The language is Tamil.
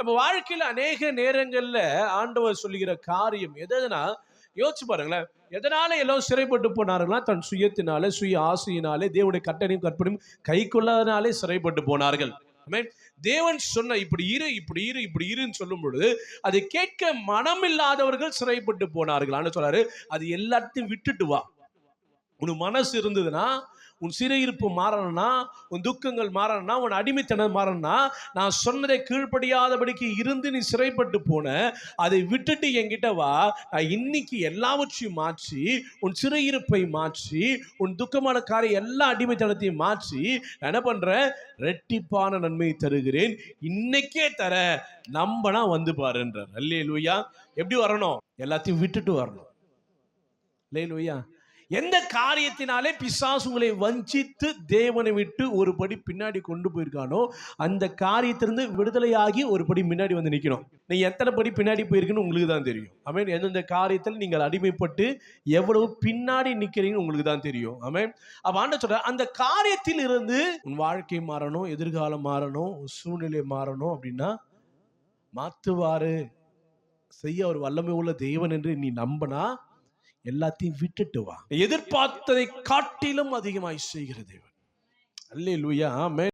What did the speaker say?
நம்ம வாழ்க்கையில் அநேக நேரங்கள்ல ஆண்டவர் சொல்லுகிற காரியம் எதுனா யோசிச்சு பாருங்களேன். எதனால எல்லாம் சிறைப்பட்டு போனார்களா? தன் சுயத்தினாலே, சுய ஆசையினாலே, தேவனுடைய கட்டளையும் கற்பனையும் கை கொள்ளாதனாலே சிறைப்பட்டு போனார்கள். ஆமென். தேவன் சொன்ன இப்படி இரு, இப்படி இரு, இப்படி இருன்னு சொல்லும் பொழுது அதை கேட்க மனம் இல்லாதவர்கள் சிறைப்பட்டு போனார்கள். ஆண்டு சொல்றாரு, அது எல்லாத்தையும் விட்டுட்டு வா. உன் மனசு இருந்ததுன்னா, உன் சிறையிருப்பு மாறணும்னா, உன் துக்கங்கள் மாறணும்னா, உன் அடிமைத்தனம் மாறணும்னா, நான் சொன்னதை கீழ்ப்படியாதபடிக்கு இருந்து நீ சிறைப்பட்டு போன, அதை விட்டுட்டு என்கிட்ட வா. நான் இன்னைக்கு எல்லாவற்றையும் மாற்றி, உன் சிறையிருப்பை மாற்றி, உன் துக்கமான காரியம் எல்லா அடிமைத்தனத்தையும் மாற்றி, என்ன பண்றேன்? ரெட்டிப்பான நன்மையை தருகிறேன், இன்னைக்கே தர, நம்பனா வந்து பாருன்றார். அல்லேலூயா. எப்படி வரணும்? எல்லாத்தையும் விட்டுட்டு வரணும். அல்லேலூயா. எந்த காரியத்தினாலே பிசாசு உங்களை வஞ்சித்து தேவனை விட்டு ஒரு படி பின்னாடி கொண்டு போயிருக்கானோ அந்த காரியத்திலிருந்து விடுதலையாகி ஒரு படி முன்னாடி வந்து நிற்கணும். நீங்க எத்தனை படி பின்னாடி போயிருக்குன்னு உங்களுக்கு தான் தெரியும். ஆமென். எந்தெந்த காரியத்தில் நீங்கள் அடிமைப்பட்டு எவ்வளவு பின்னாடி நிற்கிறீங்கன்னு உங்களுக்கு தான் தெரியும். ஆமென். அப்ப ஆண்டவர் சொல்றார், அந்த காரியத்தில் இருந்து உன் வாழ்க்கை மாறணும், எதிர்காலம் மாறணும், சூழ்நிலை மாறணும் அப்படின்னா மாத்துவாரு செய்ய ஒரு வல்லமை உள்ள தேவன் என்று நீ நம்பினா எல்லாத்தையும் விட்டுட்டு வா. எதிர்பார்த்ததை காட்டிலும் அதிகமாய் செய்கிற தேவன். அல்லேலூயா. ஆமென்.